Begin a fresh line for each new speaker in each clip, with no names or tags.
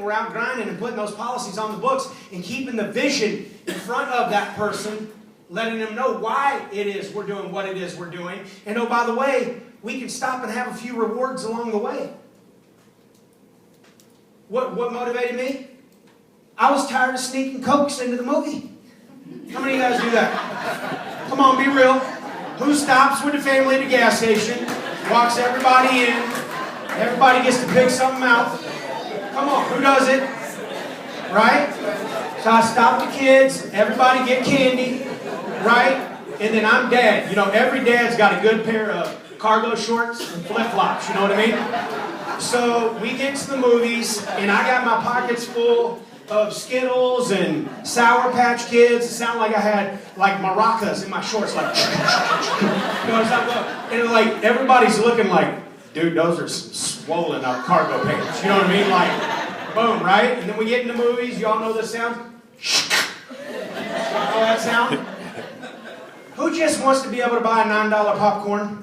we're out grinding and putting those policies on the books and keeping the vision in front of that person, letting them know why it is we're doing what it is we're doing. And oh, by the way, we can stop and have a few rewards along the way. What motivated me? I was tired of sneaking Cokes into the movie. How many of you guys do that? Come on, be real. Who stops with the family at the gas station, walks everybody in, everybody gets to pick something out? Come on, who does it? Right? So I stop the kids, everybody get candy, right? And then I'm dad. You know, every dad's got a good pair of cargo shorts and flip-flops, you know what I mean? So we get to the movies, and I got my pockets full of Skittles and Sour Patch Kids. It sounded like I had like maracas in my shorts, like, you know, and like everybody's looking like, dude, those are swollen up cargo pants. You know what I mean? Like, boom, right? And then we get in the movies. Y'all know this sound? Y'all know that sound? Who just wants to be able to buy a $9 popcorn,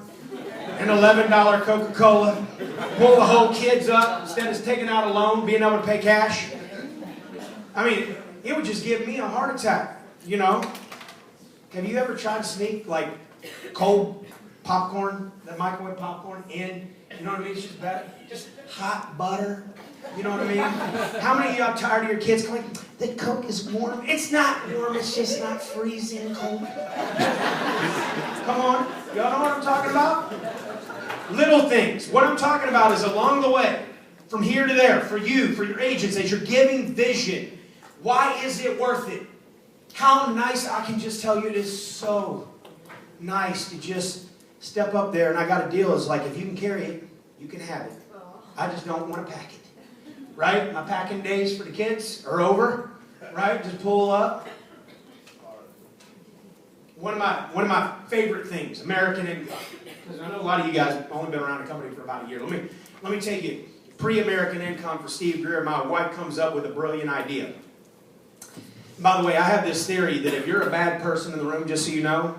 an $11 Coca-Cola, pull the whole kids up instead of taking out a loan, being able to pay cash? I mean, it would just give me a heart attack, you know? Have you ever tried to sneak, like, cold popcorn, that microwave popcorn in? You know what I mean? It's just better. Just hot butter. You know what I mean? How many of y'all tired of your kids going, the Coke is warm? It's not warm, it's just not freezing cold. Come on. Y'all know what I'm talking about? Little things. What I'm talking about is along the way, from here to there, for you, for your agents, as you're giving vision, why is it worth it? How nice, I can just tell you it is so nice to just step up there, and I got a deal. It's like, if you can carry it, you can have it. I just don't want to pack it. Right? My packing days for the kids are over. Right? Just pull up. One of my favorite things, American Income. Because I know a lot of you guys have only been around the company for about a year. Let me take you pre-American Income for Steve Greer. My wife comes up with a brilliant idea. By the way, I have this theory that if you're a bad person in the room, just so you know,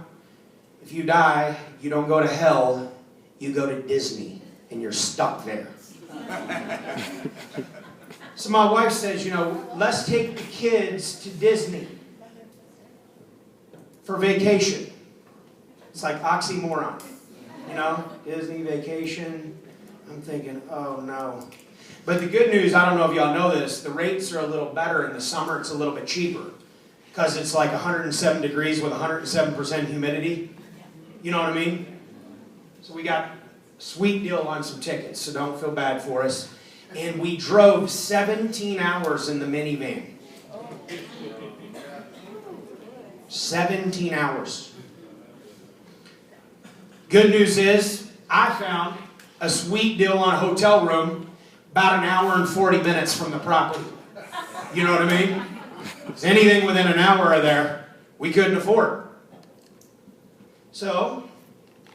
if you die, you don't go to hell, you go to Disney, and you're stuck there. So my wife says, you know, let's take the kids to Disney for vacation. It's like oxymoron, you know, Disney vacation. I'm thinking, oh no. But the good news, I don't know if y'all know this, the rates are a little better in the summer. It's a little bit cheaper because it's like 107 degrees with 107% humidity. You know what I mean? So we got a sweet deal on some tickets, so don't feel bad for us. And we drove 17 hours in the minivan. 17 hours. Good news is, I found a sweet deal on a hotel room about an hour and 40 minutes from the property. You know what I mean? Because anything within an hour of there, we couldn't afford. So,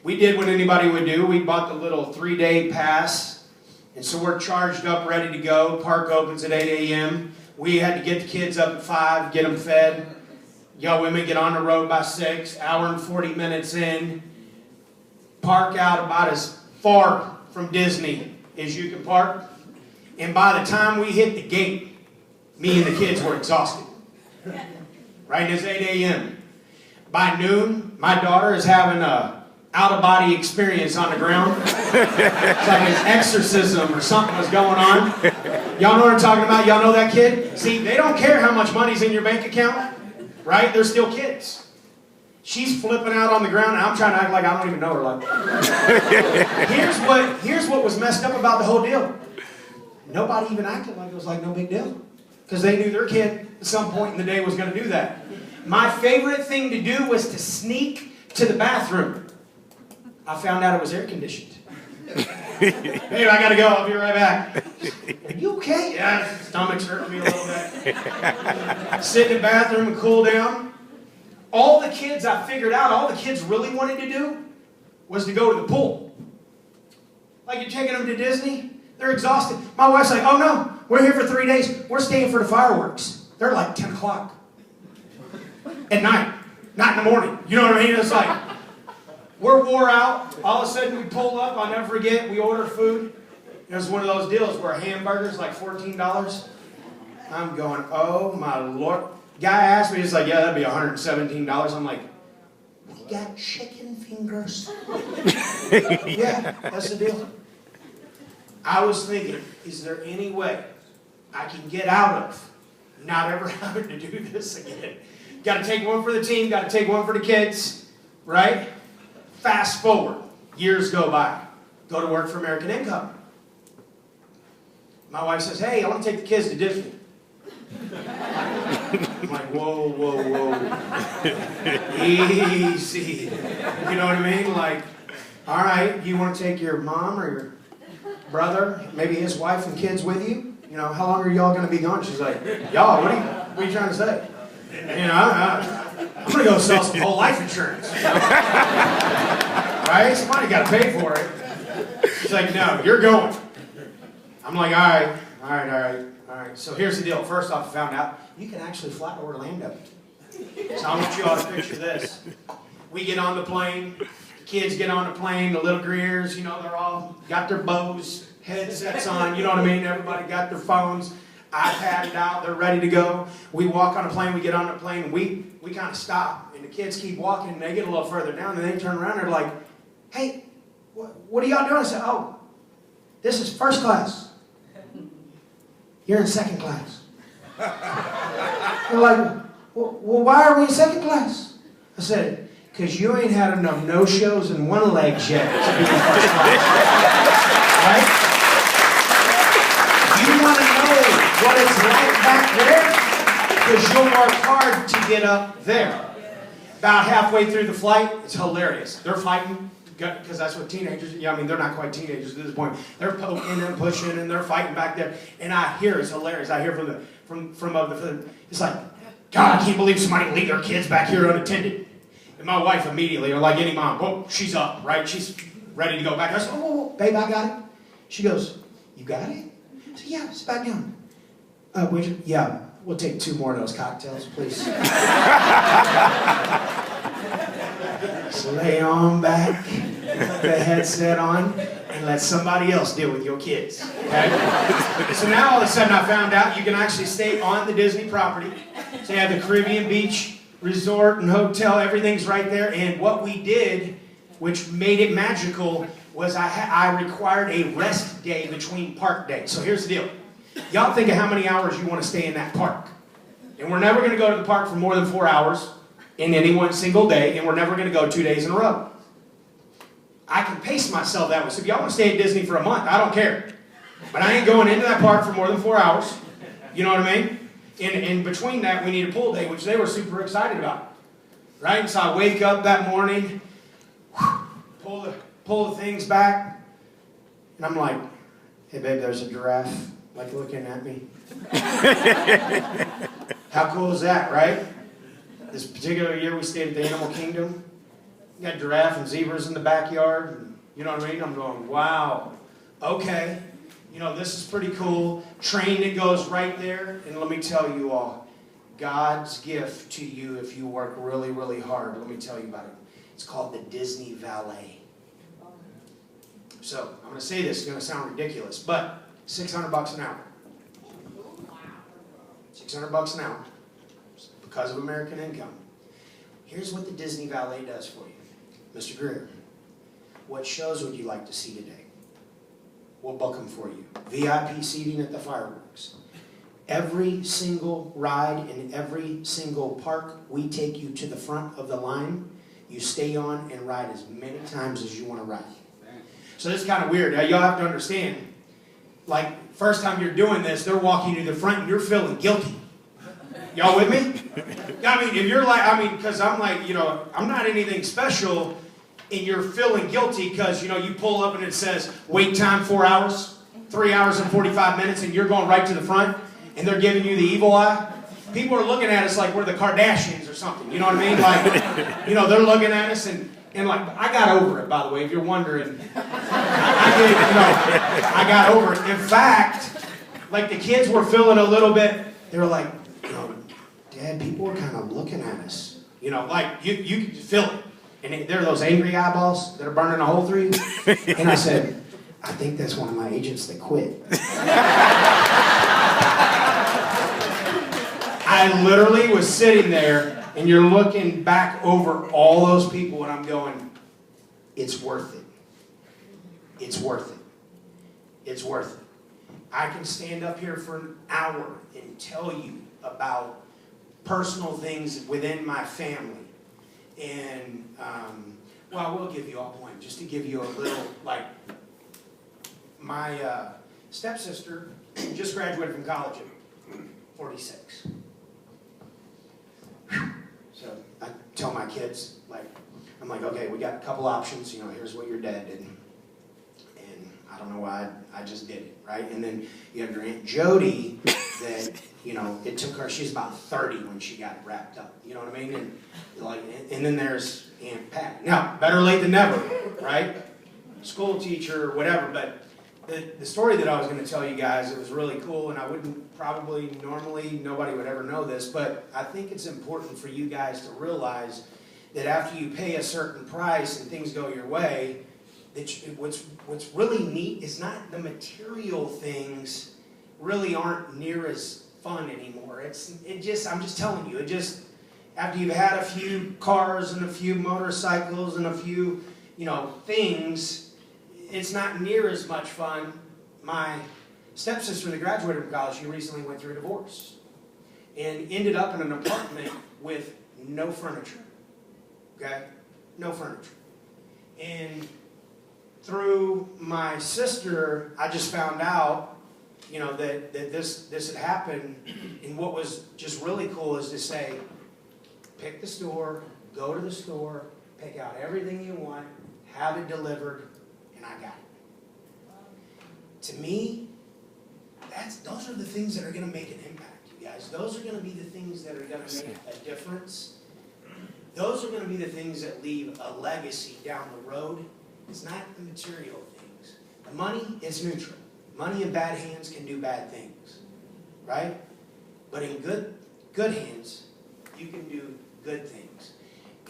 we did what anybody would do. We bought the little 3-day pass. And so we're charged up, ready to go. Park opens at 8 a.m. We had to get the kids up at 5, get them fed. Y'all women get on the road by 6, hour and 40 minutes in. Park out about as far from Disney as you can park. And by the time we hit the gate, me and the kids were exhausted. Right? And it's 8 a.m. By noon, my daughter is having a out-of-body experience on the ground. It's like an exorcism or something was going on. Y'all know what I'm talking about? Y'all know that kid? See, they don't care how much money's in your bank account, right? They're still kids. She's flipping out on the ground, and I'm trying to act like I don't even know her. Like, here's what was messed up about the whole deal. Nobody even acted like it was like no big deal. Because they knew their kid at some point in the day was going to do that. My favorite thing to do was to sneak to the bathroom. I found out it was air conditioned. Babe, I gotta go. I'll be right back. Are you okay? Yeah, stomach's hurting me a little bit. Sit in the bathroom and cool down. All the kids, I figured out, all the kids really wanted to do was to go to the pool. Like you're taking them to Disney, they're exhausted. My wife's like, oh no, we're here for 3 days. We're staying for the fireworks. They're like 10 o'clock at night, not in the morning. You know what I mean? It's like, we're wore out. All of a sudden we pull up. I'll never forget. We order food. It was one of those deals where a hamburger's like $14. I'm going, oh my Lord. Guy asked me, he's like, yeah, that'd be $117. I'm like, we got chicken fingers. Yeah, that's the deal. I was thinking, is there any way I can get out of not ever having to do this again? Got to take one for the team, got to take one for the kids, right? Fast forward, years go by. Go to work for American Income. My wife says, hey, I want to take the kids to Disney. I'm like, whoa, whoa, whoa. Easy. You know what I mean? Like, all right, you want to take your mom or your brother, maybe his wife and kids with you? You know, how long are y'all going to be gone? She's like, y'all, what are you trying to say? You know, I'm going to go sell some whole life insurance. You know? Right? Somebody got to pay for it. She's like, no, you're going. I'm like, all right. So here's the deal. First off, I found out you can actually fly to Orlando. So I want you all to picture this. We get on the plane. The kids get on the plane. The little Greers, you know, they're all got their bows, headsets on. You know what I mean? Everybody got their phones, iPadded out. They're ready to go. We walk on a plane. We get on the plane. And we kind of stop. And the kids keep walking. And they get a little further down. And they turn around. And they're like, hey, what are y'all doing? I said, oh, this is first class. You're in second class. They're like, well, why are we in second class? I said, because you ain't had enough no-shows and one-legs yet to be in first class. Right? You want to know what it's like back there? Because you'll work hard to get up there. About halfway through the flight, it's hilarious. They're fighting. Because that's what teenagers, I mean, they're not quite teenagers at this point. They're poking and pushing and they're fighting back there. And I hear, it's hilarious. I hear from it's like, God, I can't believe somebody leave their kids back here unattended. And my wife immediately, or like any mom, whoa, she's up, right? She's ready to go back. I said, whoa, babe, I got it. She goes, you got it? I said, yeah, sit back down. Yeah, we'll take 2 more of those cocktails, please. So lay on back, put the headset on, and let somebody else deal with your kids. Okay? So now all of a sudden I found out you can actually stay on the Disney property. So you have the Caribbean Beach Resort and Hotel, everything's right there. And what we did, which made it magical, was I required a rest day between park days. So here's the deal. Y'all think of how many hours you want to stay in that park. And we're never going to go to the park for more than 4 hours in any one single day, and we're never going to go 2 days in a row. I can pace myself that way. So if y'all want to stay at Disney for a month, I don't care. But I ain't going into that park for more than 4 hours. You know what I mean? In between that, we need a pool day, which they were super excited about. Right? So I wake up that morning, pull the things back, and I'm like, hey, babe, there's a giraffe, like, looking at me. How cool is that, right? This particular year, we stayed at the Animal Kingdom. We got giraffe and zebras in the backyard. And, you know what I mean? I'm going, wow, okay. You know, this is pretty cool. Train that goes right there. And let me tell you all, God's gift to you if you work really, really hard. Let me tell you about it. It's called the Disney Valet. So, I'm going to say this. It's going to sound ridiculous, but $600 an hour. $600 an hour. Because of American Income. Here's what the Disney Valet does for you. Mr. Greer, what shows would you like to see today? We'll book them for you. VIP seating at the fireworks. Every single ride in every single park, we take you to the front of the line. You stay on and ride as many times as you want to ride. So this is kind of weird. Now, y'all have to understand, like, first time you're doing this, they're walking you to the front and you're feeling guilty. Y'all with me? I mean, if you're like, because I'm like, you know, I'm not anything special, and you're feeling guilty because, you know, you pull up and it says, wait time 4 hours, 3 hours and 45 minutes, and you're going right to the front, and they're giving you the evil eye. People are looking at us like we're the Kardashians or something, you know what I mean? Like, you know, they're looking at us, and like, I got over it, by the way, if you're wondering. I got over it. In fact, like, the kids were feeling a little bit, they were like, you know, Dad, people are kind of looking at us. You know, like, you can feel it. And there are those angry eyeballs that are burning a hole through you. And I said, I think that's one of my agents that quit. I literally was sitting there, and you're looking back over all those people, and I'm going, it's worth it. It's worth it. It's worth it. I can stand up here for an hour and tell you about personal things within my family. And, well, I will give you all point, just to give you a little, like, my stepsister just graduated from college at 46. So I tell my kids, like, I'm like, okay, we got a couple options, here's what your dad did. And I don't know why, I just did it, right? And then you have your Aunt Jody that, it took her, she's about 30 when she got it wrapped up, you know what I mean? And then there's Aunt Pat. Now, better late than never, right? School teacher, whatever, but the story that I was going to tell you guys, it was really cool, and I wouldn't probably, normally, nobody would ever know this, but I think it's important for you guys to realize that after you pay a certain price and things go your way, that what's really neat is not the material things really aren't near as fun anymore. I'm just telling you, after you've had a few cars and a few motorcycles and a few, things, it's not near as much fun. My stepsister that graduated from college, she recently went through a divorce and ended up in an apartment with no furniture. Okay? No furniture. And through my sister, I just found out, that this had happened. And what was just really cool is to say, pick the store, go to the store, pick out everything you want, have it delivered, and I got it. To me, those are the things that are going to make an impact, you guys. Those are going to be the things that are going to make a difference. Those are going to be the things that leave a legacy down the road. It's not the material things. The money is neutral. Money in bad hands can do bad things, right? But in good hands, you can do good things.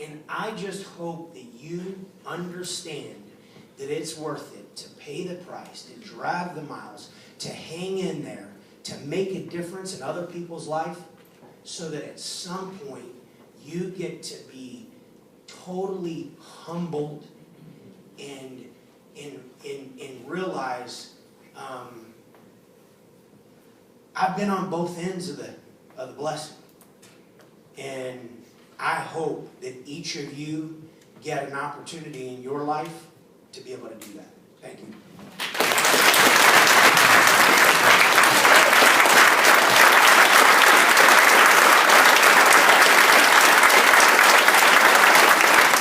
And I just hope that you understand that it's worth it to pay the price, to drive the miles, to hang in there, to make a difference in other people's life, so that at some point you get to be totally humbled and realize I've been on both ends of the blessing. And I hope that each of you get an opportunity in your life to be able to do that. Thank you.